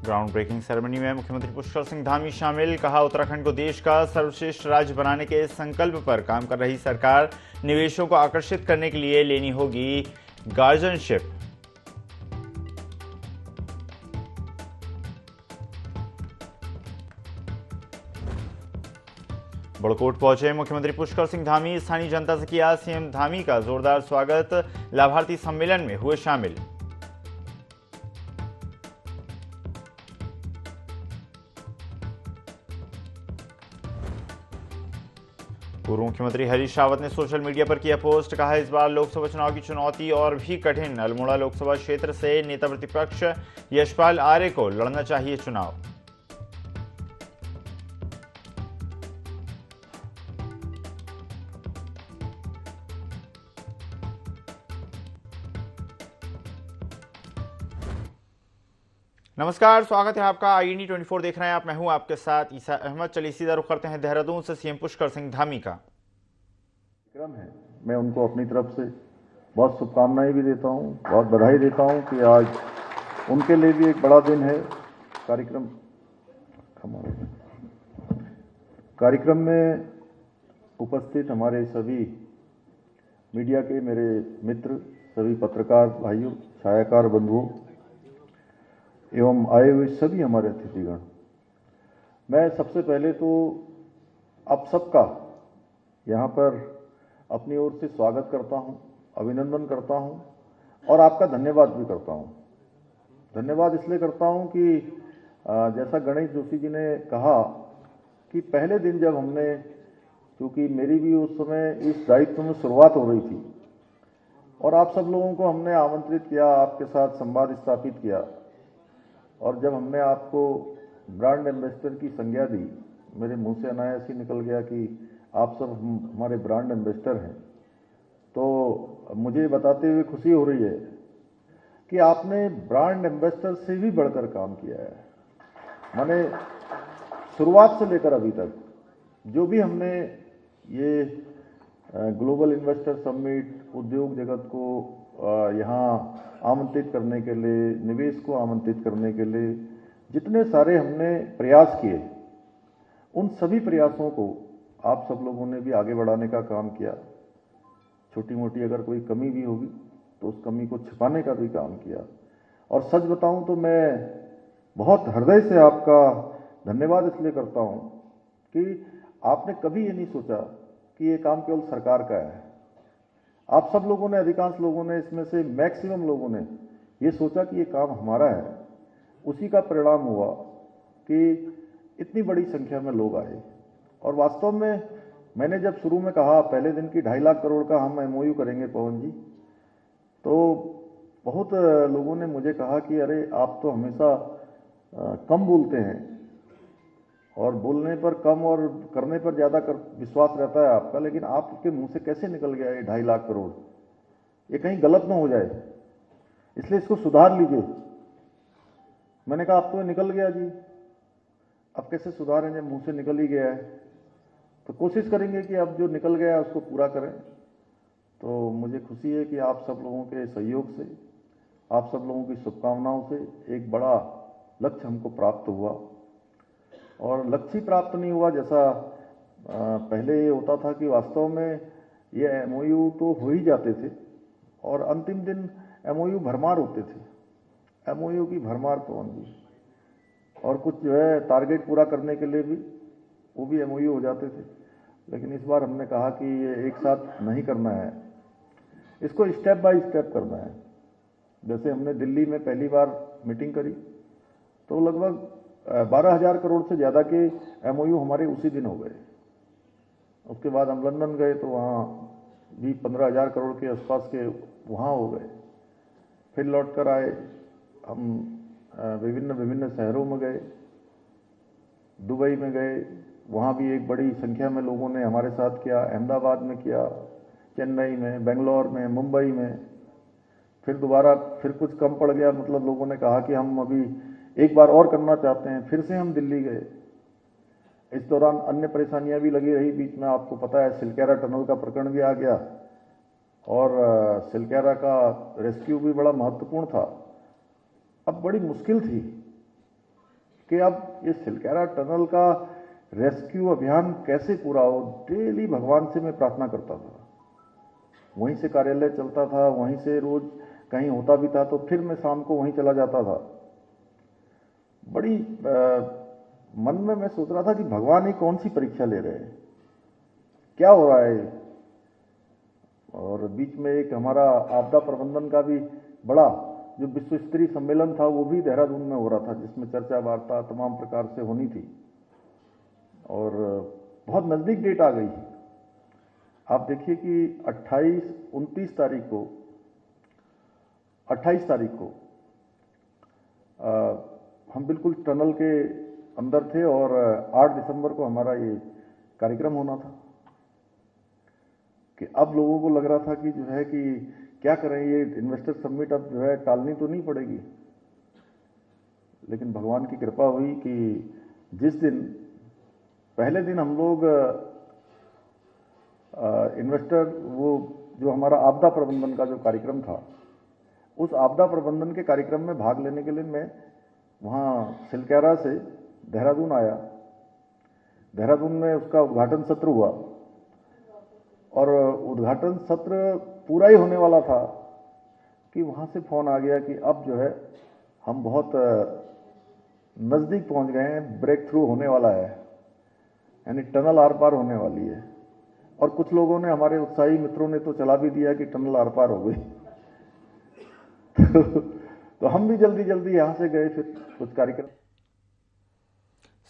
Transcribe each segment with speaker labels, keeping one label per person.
Speaker 1: Ground breaking ceremony में मुख्यमंत्री पुष्कर सिंह धामी शामिल। कहा, उत्तराखंड को देश का सर्वश्रेष्ठ राज्य बनाने के संकल्प पर काम कर रही सरकार। निवेशों को आकर्षित करने के लिए लेनी होगी गार्जियनशिप। बड़कोट पहुंचे मुख्यमंत्री पुष्कर सिंह धामी। स्थानीय जनता से किया सीएम धामी का जोरदार स्वागत। लाभार्थी सम्मेलन में हुए शामिल। पूर्व मुख्यमंत्री हरीश रावत ने सोशल मीडिया पर किया पोस्ट। कहा, इस बार लोकसभा चुनाव की चुनौती और भी कठिन। अल्मोड़ा लोकसभा क्षेत्र से नेता प्रतिपक्ष यशपाल आर्य को लड़ना चाहिए चुनाव। नमस्कार, स्वागत है आपका। IND 24 देख रहे हैं आप। मैं हूं आपके साथ ईसा अहमद। चलिए सीधा रुख करते हैं देहरादून से सीएम पुष्कर सिंह धामी का
Speaker 2: कार्यक्रम है। मैं उनको अपनी तरफ से बहुत शुभकामनाएं भी देता हूं, बहुत बधाई देता हूं कि आज उनके लिए भी एक बड़ा दिन है। कार्यक्रम में उपस्थित हमारे सभी मीडिया के मेरे मित्र, सभी पत्रकार भाइयों, छायाकार बंधुओं एवं आए हुए सभी हमारे अतिथिगण, मैं सबसे पहले तो आप सबका यहाँ पर अपनी ओर से स्वागत करता हूँ, अभिनंदन करता हूँ और आपका धन्यवाद भी करता हूँ। धन्यवाद इसलिए करता हूँ कि जैसा गणेश जोशी जी ने कहा कि पहले दिन जब हमने, क्योंकि मेरी भी उस समय इस दायित्व में शुरुआत हो रही थी और आप सब लोगों को हमने आमंत्रित किया, आपके साथ संवाद स्थापित किया और जब हमने आपको ब्रांड एम्बेसडर की संज्ञा दी, मेरे मुंह से अनायास ही निकल गया कि आप सब हमारे ब्रांड एम्बेसडर हैं। तो मुझे बताते हुए खुशी हो रही है कि आपने ब्रांड एम्बेसडर से भी बढ़कर काम किया है। माने शुरुआत से लेकर अभी तक जो भी हमने ये ग्लोबल इन्वेस्टर समिट, उद्योग जगत को यहाँ आमंत्रित करने के लिए, निवेश को आमंत्रित करने के लिए जितने सारे हमने प्रयास किए, उन सभी प्रयासों को आप सब लोगों ने भी आगे बढ़ाने का काम किया। छोटी मोटी अगर कोई कमी भी होगी तो उस कमी को छिपाने का भी काम किया। और सच बताऊं तो मैं बहुत हृदय से आपका धन्यवाद इसलिए करता हूं कि आपने कभी ये नहीं सोचा कि ये काम केवल सरकार का है। आप सब लोगों ने, अधिकांश लोगों ने, इसमें से मैक्सिमम लोगों ने ये सोचा कि ये काम हमारा है। उसी का परिणाम हुआ कि इतनी बड़ी संख्या में लोग आए। और वास्तव में मैंने जब शुरू में कहा पहले दिन की 2.5 लाख करोड़ का हम MOU करेंगे पवन जी, तो बहुत लोगों ने मुझे कहा कि अरे आप तो हमेशा कम बोलते हैं और बोलने पर कम और करने पर ज़्यादा विश्वास रहता है आपका, लेकिन आपके मुंह से कैसे निकल गया ये 2.5 लाख करोड़? ये कहीं गलत ना हो जाए, इसलिए इसको सुधार लीजिए। मैंने कहा अब तो निकल गया जी, अब कैसे सुधारें जब मुंह से निकल ही गया है? तो कोशिश करेंगे कि अब जो निकल गया है उसको पूरा करें। तो मुझे खुशी है कि आप सब लोगों के सहयोग से, आप सब लोगों की शुभकामनाओं से एक बड़ा लक्ष्य हमको प्राप्त हुआ। और लक्ष्य प्राप्त नहीं हुआ जैसा पहले ये होता था कि वास्तव में ये MOU तो हो ही जाते थे और अंतिम दिन MOU भरमार होते थे। MOU की भरमार पवन जी, और कुछ जो है टारगेट पूरा करने के लिए भी वो भी MOU हो जाते थे। लेकिन इस बार हमने कहा कि ये एक साथ नहीं करना है, इसको स्टेप बाय स्टेप करना है। जैसे हमने दिल्ली में पहली बार मीटिंग करी तो लगभग 12,000 करोड़ से ज़्यादा के MOU हमारे उसी दिन हो गए। उसके बाद हम लंदन गए तो वहाँ भी 15,000 करोड़ के आसपास के वहाँ हो गए। फिर लौट कर आए, हम विभिन्न शहरों में गए, दुबई में गए, वहाँ भी एक बड़ी संख्या में लोगों ने हमारे साथ किया। अहमदाबाद में किया, चेन्नई में, बेंगलोर में, मुंबई में। फिर दोबारा फिर कुछ कम पड़ गया, मतलब लोगों ने कहा कि हम अभी एक बार और करना चाहते हैं। फिर से हम दिल्ली गए। इस दौरान अन्य परेशानियां भी लगी रही बीच में। आपको पता है सिलक्यारा टनल का प्रकरण भी आ गया और सिलक्यारा का रेस्क्यू भी बड़ा महत्वपूर्ण था। अब बड़ी मुश्किल थी कि अब ये सिलकेरा टनल का रेस्क्यू अभियान कैसे पूरा हो। डेली भगवान से मैं प्रार्थना करता था, वहीं से कार्यालय चलता था, वहीं से रोज कहीं होता भी था तो फिर मैं शाम को वहीं चला जाता था। बड़ी मन में मैं सोच रहा था कि भगवान ये कौन सी परीक्षा ले रहे हैं, क्या हो रहा है। और बीच में एक हमारा आपदा प्रबंधन का भी बड़ा जो विश्व स्तरीय सम्मेलन था वो भी देहरादून में हो रहा था, जिसमें चर्चा वार्ता तमाम प्रकार से होनी थी और बहुत नज़दीक डेट आ गई। आप देखिए कि 28 तारीख को हम बिल्कुल टनल के अंदर थे और 8 दिसंबर को हमारा ये कार्यक्रम होना था कि अब लोगों को लग रहा था कि जो है कि क्या करें, ये इन्वेस्टर समिट अब जो है टालनी तो नहीं पड़ेगी। लेकिन भगवान की कृपा हुई कि जिस दिन पहले दिन हम लोग इन्वेस्टर वो जो हमारा आपदा प्रबंधन का जो कार्यक्रम था, उस आपदा प्रबंधन के कार्यक्रम में भाग लेने के लिए मैं वहाँ सिलकेरा से देहरादून आया। देहरादून में उसका उद्घाटन सत्र हुआ और उद्घाटन सत्र पूरा ही होने वाला था कि वहाँ से फोन आ गया कि अब जो है हम बहुत नज़दीक पहुँच गए हैं, ब्रेक थ्रू होने वाला है, यानी टनल आर पार होने वाली है। और कुछ लोगों ने, हमारे उत्साही मित्रों ने तो चला भी दिया कि टनल आर पार हो गई। तो हम भी जल्दी जल्दी यहाँ से गए फिर कुछ कार्यक्रम।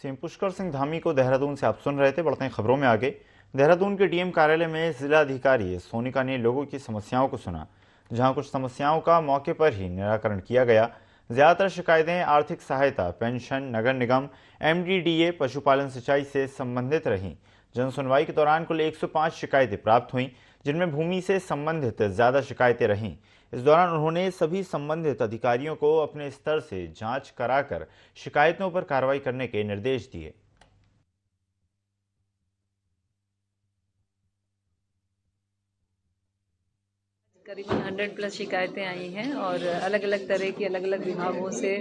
Speaker 1: सीएम पुष्कर सिंह धामी को देहरादून से आप सुन रहे थे। बढ़ते हैं खबरों में आगे। देहरादून के डीएम कार्यालय में जिला अधिकारी सोनिका ने लोगों की समस्याओं को सुना, जहां कुछ समस्याओं का मौके पर ही निराकरण किया गया। ज्यादातर शिकायतें आर्थिक सहायता, पेंशन, नगर निगम, एमडीडीए, पशुपालन, सिंचाई से संबंधित रहीं। जन सुनवाई के दौरान कुल 105 शिकायतें प्राप्त हुईं, जिनमें भूमि से संबंधित ज्यादा शिकायतें रहीं। इस दौरान उन्होंने सभी संबंधित अधिकारियों को अपने स्तर से जांच कराकर शिकायतों पर कार्रवाई करने के निर्देश दिए।
Speaker 3: करीबन 100+ शिकायतें आई हैं और अलग अलग तरह की अलग अलग विभागों से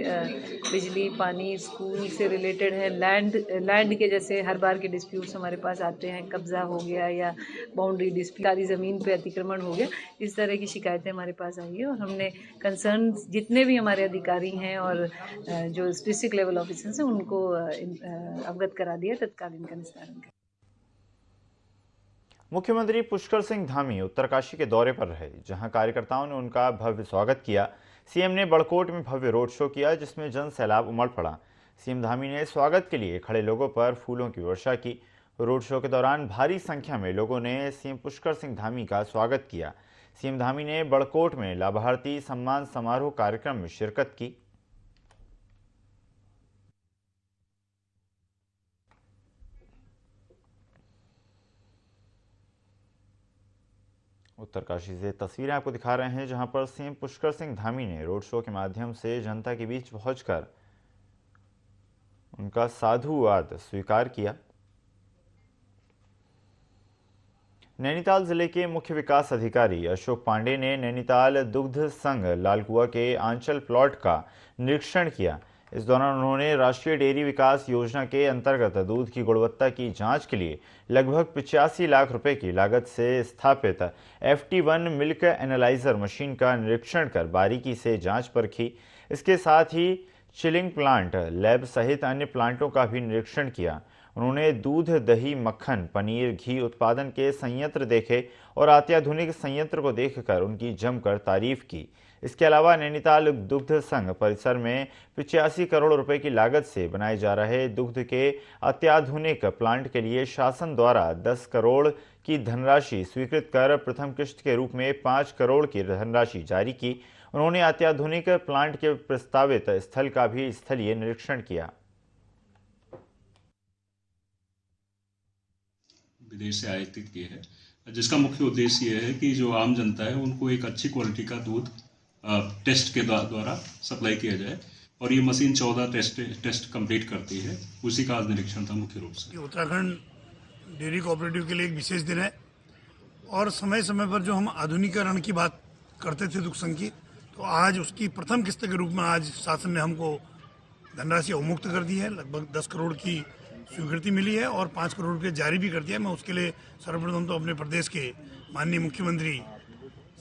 Speaker 3: बिजली, पानी, स्कूल से रिलेटेड है। लैंड के जैसे हर बार के डिस्प्यूट्स हमारे पास आते हैं, कब्जा हो गया या बाउंड्री डिस्प्यूट, सारी ज़मीन पे अतिक्रमण हो गया, इस तरह की शिकायतें हमारे पास आई है। और हमने कंसर्न जितने भी हमारे अधिकारी हैं और जो डिस्ट्रिक्ट लेवल ऑफिसर्स हैं उनको अवगत करा दिया, तत्काल इनका निस्तारण किया।
Speaker 1: मुख्यमंत्री पुष्कर सिंह धामी उत्तरकाशी के दौरे पर रहे, जहां कार्यकर्ताओं ने उनका भव्य स्वागत किया। सीएम ने बड़कोट में भव्य रोड शो किया, जिसमें जन सैलाब उमड़ पड़ा। सीएम धामी ने स्वागत के लिए खड़े लोगों पर फूलों की वर्षा की। रोड शो के दौरान भारी संख्या में लोगों ने सीएम पुष्कर सिंह धामी का स्वागत किया। सीएम धामी ने बड़कोट में लाभार्थी सम्मान समारोह कार्यक्रम में शिरकत की। उत्तरकाशी से तस्वीरें आपको दिखा रहे हैं, जहां पर सीएम पुष्कर सिंह धामी ने रोड शो के माध्यम से जनता के बीच पहुंचकर उनका साधुवाद स्वीकार किया। नैनीताल जिले के मुख्य विकास अधिकारी अशोक पांडे ने नैनीताल दुग्ध संघ लालकुआ के आंचल प्लॉट का निरीक्षण किया। इस दौरान उन्होंने राष्ट्रीय डेयरी विकास योजना के अंतर्गत दूध की गुणवत्ता की जांच के लिए लगभग 85 लाख रुपए की लागत से स्थापित FT1 मिल्क एनालाइजर मशीन का निरीक्षण कर बारीकी से जांच परखी। इसके साथ ही चिलिंग प्लांट, लैब सहित अन्य प्लांटों का भी निरीक्षण किया। उन्होंने दूध, दही, मक्खन, पनीर, घी उत्पादन के संयंत्र देखे और अत्याधुनिक संयंत्र को देखकर उनकी जमकर तारीफ की। इसके अलावा नैनीताल दुग्ध संघ परिसर में 85 करोड़ रुपए की लागत से बनाए जा रहे दुग्ध के अत्याधुनिक प्लांट के लिए शासन द्वारा 10 करोड़ की धनराशि स्वीकृत कर प्रथम किश्त के रूप में 5 करोड़ की धनराशि जारी की। उन्होंने अत्याधुनिक प्लांट के प्रस्तावित स्थल का भी स्थलीय निरीक्षण किया।
Speaker 4: विदेश से आयातित की है, जिसका मुख्य उद्देश्य ये है कि जो आम जनता है उनको एक अच्छी क्वालिटी का दूध टेस्ट के द्वारा सप्लाई किया जाए, और ये मशीन 14 टेस्ट कंप्लीट करती है। उसी का आज निरीक्षण था मुख्य रूप से।
Speaker 5: उत्तराखंड डेयरी कोऑपरेटिव के लिए एक विशेष दिन है और समय समय पर जो हम आधुनिकीकरण की बात करते थे दुग्ध संघ की, तो आज उसकी प्रथम किस्त के रूप में आज शासन ने हमको धनराशि अवमुक्त कर दी है। लगभग 10 करोड़ की स्वीकृति मिली है और 5 करोड़ रुपये जारी भी कर दिया है। मैं उसके लिए सर्वप्रथम तो अपने प्रदेश के माननीय मुख्यमंत्री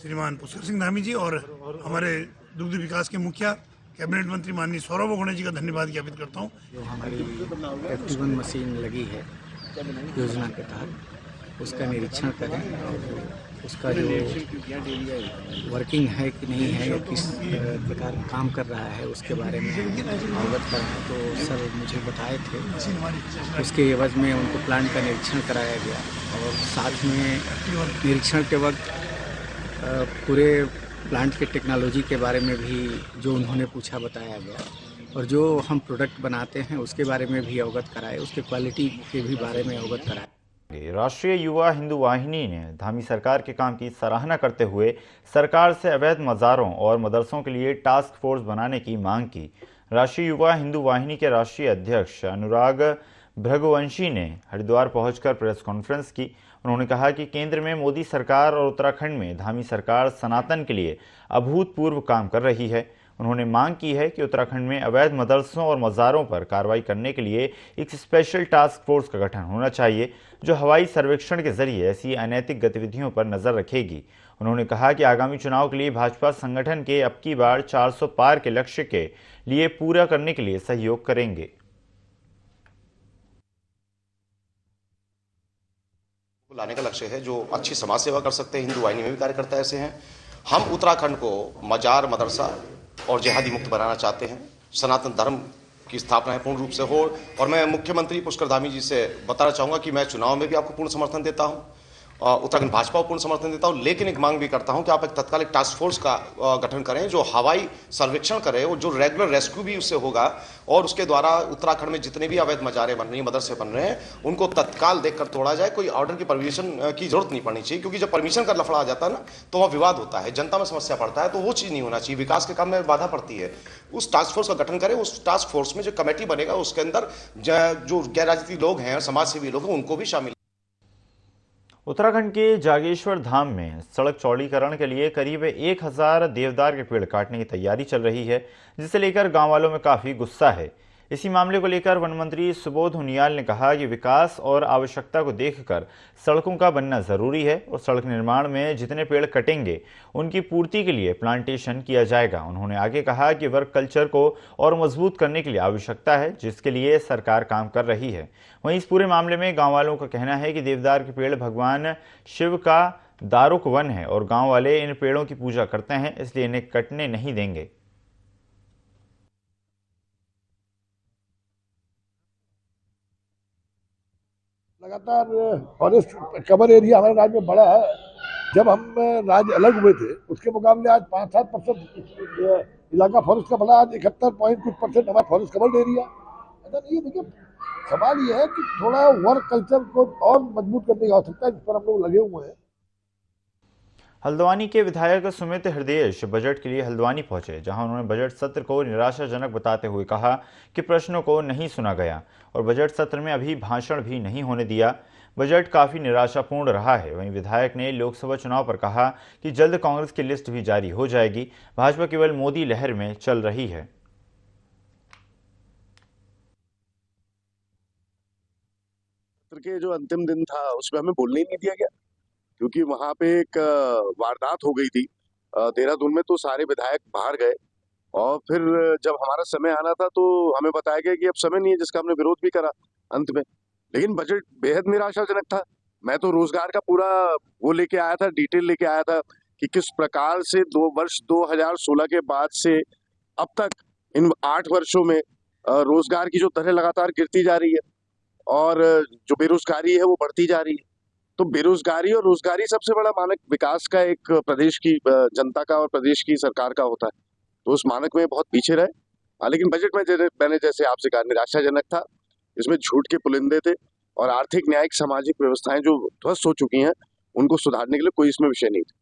Speaker 5: श्रीमान पुष्कर सिंह धामी जी और हमारे दुग्ध विकास के मुखिया कैबिनेट मंत्री माननीय सौरभ ओगणे जी का धन्यवाद ज्ञापित करता हूँ।
Speaker 6: जो हमारी F1 मशीन लगी है योजना के तहत, उसका निरीक्षण करें और उसका जो वर्किंग है कि नहीं है या किस प्रकार काम कर रहा है उसके बारे में अवगत कराएं। तो सर मुझे बताए थे, उसके एवज में उनको प्लांट का निरीक्षण कराया गया और साथ में निरीक्षण के वक्त पूरे प्लांट के टेक्नोलॉजी के बारे में भी जो उन्होंने पूछा बताया गया और जो हम प्रोडक्ट बनाते हैं उसके बारे में भी अवगत कराए, उसके क्वालिटी के भी बारे में अवगत कराए।
Speaker 1: राष्ट्रीय युवा हिंदू वाहिनी ने धामी सरकार के काम की सराहना करते हुए सरकार से अवैध मज़ारों और मदरसों के लिए टास्क फोर्स बनाने की मांग की। राष्ट्रीय युवा हिंदू वाहिनी के राष्ट्रीय अध्यक्ष अनुराग भृगुवंशी ने हरिद्वार पहुंचकर प्रेस कॉन्फ्रेंस की। उन्होंने कहा कि केंद्र में मोदी सरकार और उत्तराखंड में धामी सरकार सनातन के लिए अभूतपूर्व काम कर रही है। उन्होंने मांग की है कि उत्तराखंड में अवैध मदरसों और मज़ारों पर कार्रवाई करने के लिए एक स्पेशल टास्क फोर्स का गठन होना चाहिए जो हवाई सर्वेक्षण के जरिए ऐसी अनैतिक गतिविधियों पर नज़र रखेगी। उन्होंने कहा कि आगामी चुनाव के लिए भाजपा संगठन के अब की बार 400 पार के लक्ष्य के लिए पूरा करने के लिए सहयोग करेंगे।
Speaker 7: लाने का लक्ष्य है जो अच्छी समाज सेवा कर सकते हैं। हिंदू वाहिनी में भी कार्यकर्ता ऐसे हैं। हम उत्तराखंड को मजार, मदरसा और जिहादी मुक्त बनाना चाहते हैं। सनातन धर्म की स्थापना पूर्ण रूप से हो और मैं मुख्यमंत्री पुष्कर धामी जी से बताना चाहूँगा कि मैं चुनाव में भी आपको पूर्ण समर्थन देता हूँ, उत्तराखंड भाजपा को पूर्ण समर्थन देता हूँ, लेकिन एक मांग भी करता हूँ कि आप एक तत्कालिक टास्क फोर्स का गठन करें जो हवाई सर्वेक्षण करे और जो रेगुलर रेस्क्यू भी उससे होगा और उसके द्वारा उत्तराखंड में जितने भी अवैध मजारे बन रही हैं, मदरसे बन रहे हैं, उनको तत्काल देखकर तोड़ा जाए। कोई ऑर्डर की परमिशन की जरूरत नहीं पड़नी चाहिए, क्योंकि जब परमिशन का लफड़ा आ जाता है ना तो वह विवाद होता है, जनता में समस्या पड़ता है, तो वो चीज़ नहीं होना चाहिए, विकास के काम में बाधा पड़ती है। उस टास्क फोर्स का गठन करें। उस टास्क फोर्स में जो कमेटी बनेगा उसके अंदर जो गैर राजनीतिक लोग हैं, समाज सेवी लोग हैं, उनको भी शामिल।
Speaker 1: उत्तराखंड के जागेश्वर धाम में सड़क चौड़ीकरण के लिए करीब 1000 देवदार के पेड़ काटने की तैयारी चल रही है, जिसे लेकर गांव वालों में काफ़ी गुस्सा है। इसी मामले को लेकर वन मंत्री सुबोध उनियाल ने कहा कि विकास और आवश्यकता को देखकर सड़कों का बनना ज़रूरी है और सड़क निर्माण में जितने पेड़ कटेंगे उनकी पूर्ति के लिए प्लांटेशन किया जाएगा। उन्होंने आगे कहा कि वर्क कल्चर को और मजबूत करने के लिए आवश्यकता है, जिसके लिए सरकार काम कर रही है। वहीं इस पूरे मामले में गाँव वालों का कहना है कि देवदार के पेड़ भगवान शिव का दारुक वन है और गाँव वाले इन पेड़ों की पूजा करते हैं, इसलिए इन्हें कटने नहीं देंगे।
Speaker 8: लगातार फॉरेस्ट कवर एरिया हमारे राज्य में बड़ा है। जब हम राज्य अलग हुए थे उसके मुकाबले आज 5-7% इलाका फॉरेस्ट का बड़ा, आज 71% हमारा फॉरेस्ट कवर्ड एरिया। ऐसा नहीं है। देखिए, सवाल ये है कि थोड़ा वर्क कल्चर को और मजबूत करने की आवश्यकता है, जिस पर हम लोग लगे हुए हैं।
Speaker 1: हल्द्वानी के विधायक सुमित हृदयेश बजट के लिए हल्द्वानी पहुंचे, जहां उन्होंने बजट सत्र को निराशाजनक बताते हुए कहा कि प्रश्नों को नहीं सुना गया और बजट सत्र में अभी भाषण भी नहीं होने दिया। बजट काफ़ी निराशापूर्ण रहा है। वहीं विधायक ने लोकसभा चुनाव पर कहा कि जल्द कांग्रेस की लिस्ट भी जारी हो जाएगी, भाजपा केवल मोदी लहर में चल रही है।
Speaker 9: के जो अंतिम दिन था उसमें हमें बोलने ही नहीं दिया गया, क्योंकि वहां पे एक वारदात हो गई थी देहरादून में, तो सारे विधायक बाहर गए और फिर जब हमारा समय आना था तो हमें बताया गया कि अब समय नहीं है, जिसका हमने विरोध भी करा अंत में। लेकिन बजट बेहद निराशाजनक था। मैं तो रोजगार का पूरा वो लेके आया था, डिटेल लेके आया था कि किस प्रकार से वर्ष 2016 के बाद से अब तक इन 8 वर्षों में रोजगार की जो दरें लगातार गिरती जा रही है और जो बेरोजगारी है वो बढ़ती जा रही है। तो बेरोजगारी और रोजगारी सबसे बड़ा मानक विकास का एक प्रदेश की जनता का और प्रदेश की सरकार का होता है, तो उस मानक में बहुत पीछे रहे। लेकिन बजट में मैंने जैसे आपसे कहा निराशाजनक था। इसमें झूठ के पुलिंदे थे और आर्थिक, न्यायिक, सामाजिक व्यवस्थाएं जो ध्वस्त हो चुकी हैं उनको सुधारने के लिए कोई इसमें विषय नहीं था।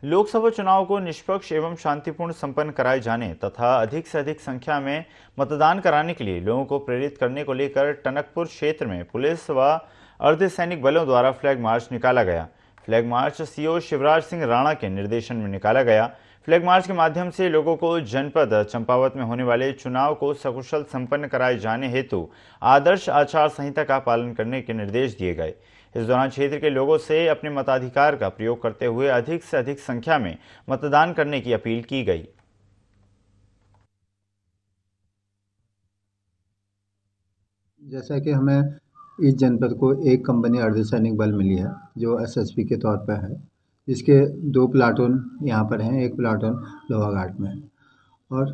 Speaker 1: लोकसभा चुनाव को निष्पक्ष एवं शांतिपूर्ण संपन्न कराए जाने तथा अधिक से अधिक संख्या में मतदान कराने के लिए लोगों को प्रेरित करने को लेकर टनकपुर क्षेत्र में पुलिस व अर्धसैनिक बलों द्वारा फ्लैग मार्च निकाला गया। Flag march CO Shivraj Singh Rana के निर्देशन में निकाला गया। फ्लैग मार्च के माध्यम से लोगों को जनपद चंपावत में होने वाले चुनाव को सकुशल संपन्न कराए जाने हेतु आदर्श आचार संहिता का पालन करने के निर्देश दिए गए। इस दौरान क्षेत्र के लोगों से अपने मताधिकार का प्रयोग करते हुए अधिक से अधिक संख्या में मतदान करने की अपील की गई।
Speaker 10: जैसा कि हमें इस जनपद को एक कंपनी अर्धसैनिक बल मिली है जो एसएसपी के तौर पर है, जिसके 2 प्लाटून यहाँ पर हैं, 1 प्लाटून लोहाघाट में है। और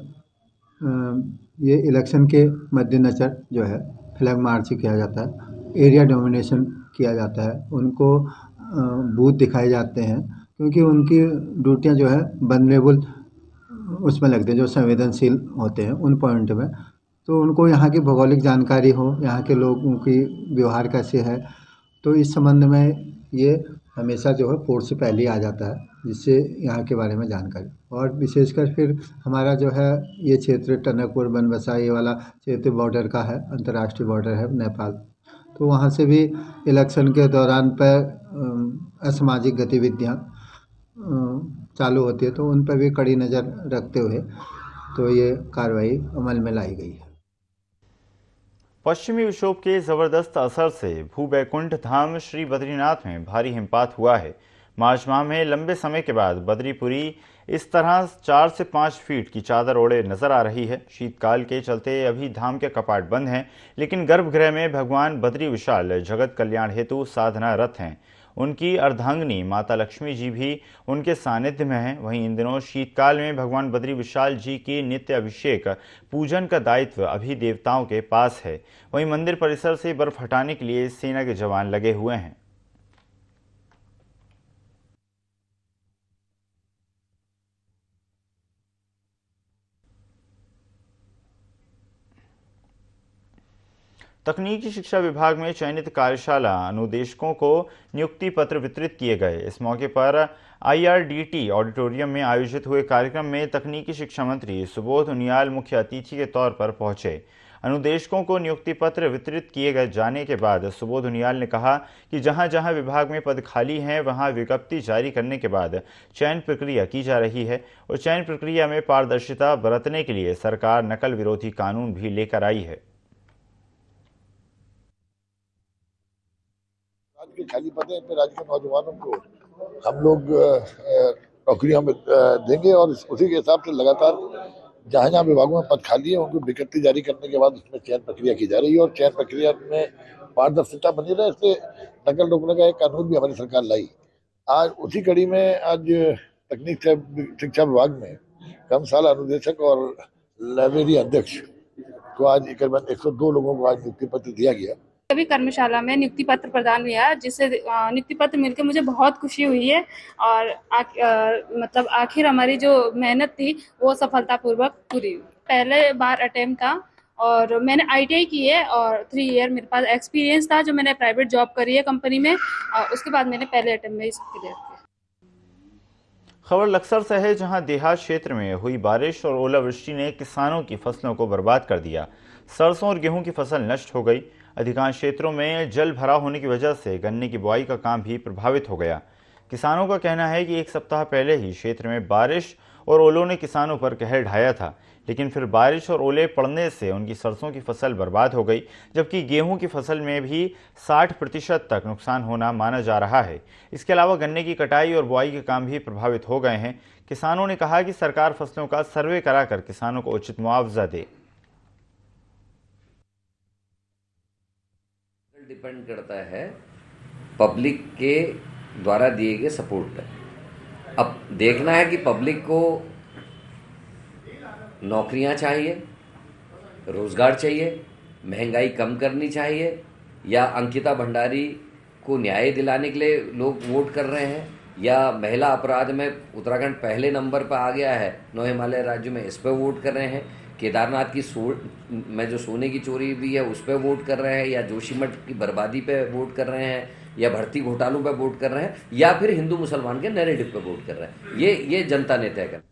Speaker 10: ये इलेक्शन के मद्देनज़र जो है फ्लैग मार्च किया जाता है, एरिया डोमिनेशन किया जाता है, उनको बूथ दिखाए जाते हैं क्योंकि उनकी ड्यूटियाँ जो है वल्नरेबल उसमें लगते हैं, जो संवेदनशील होते हैं उन पॉइंट में, तो उनको यहाँ की भौगोलिक जानकारी हो, यहाँ के लोगों की व्यवहार कैसे है, तो इस संबंध में ये हमेशा जो है फोर्स से पहले ही आ जाता है, जिससे यहाँ के बारे में जानकारी। और विशेषकर फिर हमारा जो है ये क्षेत्र टनकपुर बनबसा ये वाला क्षेत्र बॉर्डर का है, अंतर्राष्ट्रीय बॉर्डर है नेपाल, तो वहाँ से भी इलेक्शन के दौरान पर असामाजिक गतिविधियाँ चालू होती है, तो उन पर भी कड़ी नज़र रखते हुए तो ये कार्रवाई अमल में लाई गई है।
Speaker 1: पश्चिमी विक्षोभ के जबरदस्त असर से भूबैकुंठ धाम श्री बद्रीनाथ में भारी हिमपात हुआ है। मार्च माह में लंबे समय के बाद बद्रीपुरी इस तरह 4 से 5 फीट की चादर ओढ़े नजर आ रही है। शीतकाल के चलते अभी धाम के कपाट बंद हैं, लेकिन गर्भगृह में भगवान बद्री विशाल जगत कल्याण हेतु साधनारत हैं। उनकी अर्धांगिनी माता लक्ष्मी जी भी उनके सानिध्य में हैं। वहीं इन दिनों शीतकाल में भगवान बद्री विशाल जी की नित्य अभिषेक पूजन का दायित्व अभी देवताओं के पास है। वहीं मंदिर परिसर से बर्फ हटाने के लिए सेना के जवान लगे हुए हैं। तकनीकी शिक्षा विभाग में चयनित कार्यशाला अनुदेशकों को नियुक्ति पत्र वितरित किए गए। इस मौके पर IRDT ऑडिटोरियम में आयोजित हुए कार्यक्रम में तकनीकी शिक्षा मंत्री सुबोध उनियाल मुख्य अतिथि के तौर पर पहुंचे। अनुदेशकों को नियुक्ति पत्र वितरित किए गए जाने के बाद सुबोध उनियाल ने कहा कि जहां जहां विभाग में पद खाली हैं वहां विज्ञप्ति जारी करने के बाद चयन प्रक्रिया की जा रही है और चयन प्रक्रिया में पारदर्शिता बरतने के लिए सरकार नकल विरोधी कानून भी लेकर आई है।
Speaker 8: के खाली पद है, राज्य के नौजवानों को हम लोग नौकरियां देंगे और उसी के हिसाब से लगातार जहां जहां विभागों में पद खाली है उनको विज्ञप्ति जारी करने के बाद उसमें चयन प्रक्रिया की जा रही है और चयन प्रक्रिया में पारदर्शिता बनी रहे, इसलिए नकल रोकने का एक कानून भी हमारी सरकार लाई। आज उसी कड़ी में आज तकनीक शिक्षा विभाग में कर्मशाला अनुदेशक और लाइब्रेरी अध्यक्ष को आज करीबन 102 लोगों को आज नियुक्ति पत्र दिया गया।
Speaker 11: अभी कर्मशाला में नियुक्ति पत्र प्रदान हुआ, जिससे नियुक्ति पत्र मिलकर मुझे बहुत खुशी हुई है और मतलब आखिर हमारी जो मेहनत थी वो सफलतापूर्वक पूरी हुई। पहले बार अटेम्प्ट था और मैंने ITI की है और 3 ईयर मेरे पास एक्सपीरियंस था जो मैंने प्राइवेट जॉब करी है कंपनी में, और उसके बाद मैंने पहले अटेम्प्ट में ही क्लियर किया।
Speaker 1: खबर लक्सर से है, जहां देहात क्षेत्र में हुई बारिश और ओलावृष्टि ने किसानों की फसलों को बर्बाद कर दिया। सरसों और गेहूं की फसल नष्ट हो गई। अधिकांश क्षेत्रों में जल भरा होने की वजह से गन्ने की बुआई का काम भी प्रभावित हो गया। किसानों का कहना है कि 1 सप्ताह पहले ही क्षेत्र में बारिश और ओलों ने किसानों पर कहर ढाया था, लेकिन फिर बारिश और ओले पड़ने से उनकी सरसों की फसल बर्बाद हो गई, जबकि गेहूं की फसल में भी 60% तक नुकसान होना माना जा रहा है। इसके अलावा गन्ने की कटाई और बुआई के काम भी प्रभावित हो गए हैं। किसानों ने कहा कि सरकार फसलों का सर्वे कराकर किसानों को उचित मुआवजा दे।
Speaker 12: डिपेंड करता है पब्लिक के द्वारा दिए गए सपोर्ट पर। अब देखना है कि पब्लिक को नौकरियां चाहिए, रोजगार चाहिए, महंगाई कम करनी चाहिए, या अंकिता भंडारी को न्याय दिलाने के लिए लोग वोट कर रहे हैं, या महिला अपराध में उत्तराखंड पहले नंबर पर आ गया है 9 हिमालय राज्यों में, इस पर वोट कर रहे हैं, केदारनाथ की में जो सोने की चोरी भी है उस पर वोट कर रहे हैं, या जोशीमठ की बर्बादी पे वोट कर रहे हैं, या भर्ती घोटालों पे वोट कर रहे हैं, या फिर हिंदू मुसलमान के नैरेटिव पे वोट कर रहे हैं। ये जनता ने तय कर।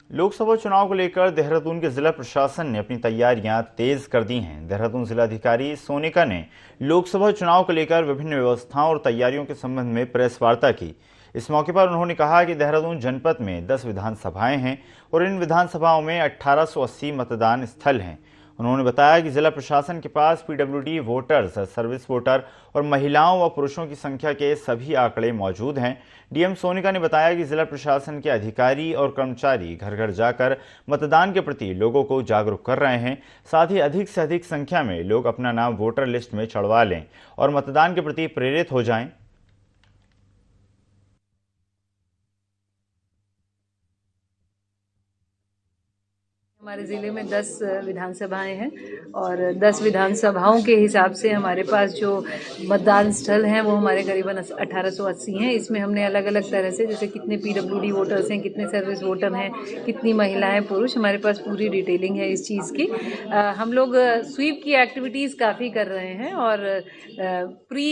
Speaker 1: लोकसभा चुनाव को लेकर देहरादून के जिला प्रशासन ने अपनी तैयारियां तेज कर दी हैं। देहरादून जिलाधिकारी सोनिका ने लोकसभा चुनाव को लेकर विभिन्न व्यवस्थाओं और तैयारियों के संबंध में प्रेस वार्ता की। इस मौके पर उन्होंने कहा कि देहरादून जनपद में 10 विधानसभाएं हैं और इन विधानसभाओं में 1880 मतदान स्थल हैं। उन्होंने बताया कि जिला प्रशासन के पास पीडब्ल्यूडी वोटर्स, सर्विस वोटर और महिलाओं व पुरुषों की संख्या के सभी आंकड़े मौजूद हैं। डीएम सोनिका ने बताया कि जिला प्रशासन के अधिकारी और कर्मचारी घर घर जाकर मतदान के प्रति लोगों को जागरूक कर रहे हैं। साथ ही अधिक से अधिक संख्या में लोग अपना नाम वोटर लिस्ट में चढ़वा लें और मतदान के प्रति प्रेरित हो जाएं।
Speaker 3: हमारे ज़िले में 10 विधानसभाएं हैं और 10 विधानसभाओं के हिसाब से हमारे पास जो मतदान स्थल हैं वो हमारे करीबन 1880 हैं। इसमें हमने अलग अलग तरह से, जैसे कितने पीडब्ल्यूडी वोटर्स हैं, कितने सर्विस वोटर हैं, कितनी महिलाएं पुरुष, हमारे पास पूरी डिटेलिंग है इस चीज़ की। हम लोग स्वीप की एक्टिविटीज़ काफ़ी कर रहे हैं और प्री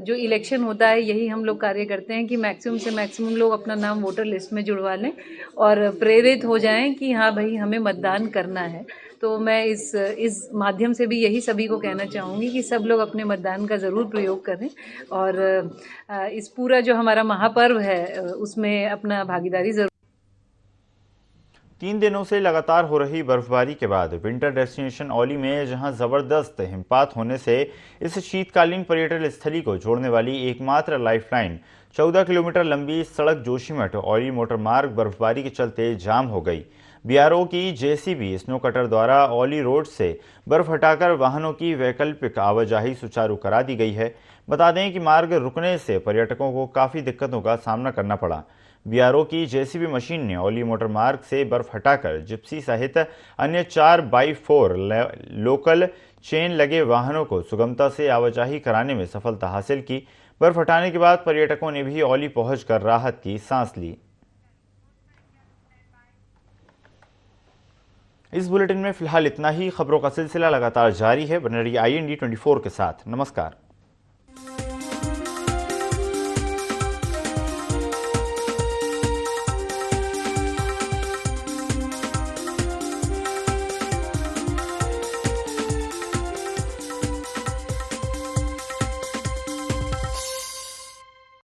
Speaker 3: जो इलेक्शन होता है यही हम लोग कार्य करते हैं कि मैक्सिमम से मैक्सिमम लोग अपना नाम वोटर लिस्ट में जुड़वा लें और प्रेरित हो जाएं कि हाँ भाई हमें मतदान करना है। तो मैं इस माध्यम से भी यही सभी को कहना चाहूँगी कि सब लोग अपने मतदान का ज़रूर प्रयोग करें और इस पूरा जो हमारा महापर्व है उसमें अपना भागीदारी ज़रूर।
Speaker 1: 3 दिनों से लगातार हो रही बर्फबारी के बाद विंटर डेस्टिनेशन औली में जहां जबरदस्त हिमपात होने से इस शीतकालीन पर्यटन स्थली को जोड़ने वाली एकमात्र लाइफलाइन 14 किलोमीटर लंबी सड़क जोशीमठ औली मोटर मार्ग बर्फबारी के चलते जाम हो गई। बीआरओ की जेसीबी स्नो कटर द्वारा औली रोड से बर्फ हटाकर वाहनों की वैकल्पिक आवाजाही सुचारू करा दी गई है। बता दें कि मार्ग रुकने से पर्यटकों को काफ़ी दिक्कतों का सामना करना पड़ा। बीआरओ की जेसीबी मशीन ने औली मोटर मार्ग से बर्फ हटाकर जिप्सी सहित अन्य 4x4 लोकल चेन लगे वाहनों को सुगमता से आवाजाही कराने में सफलता हासिल की। बर्फ हटाने के बाद पर्यटकों ने भी औली पहुंचकर राहत की सांस ली। इस बुलेटिन में फिलहाल इतना ही। खबरों का सिलसिला लगातार जारी है। बने रहिए IND 24 के साथ। नमस्कार।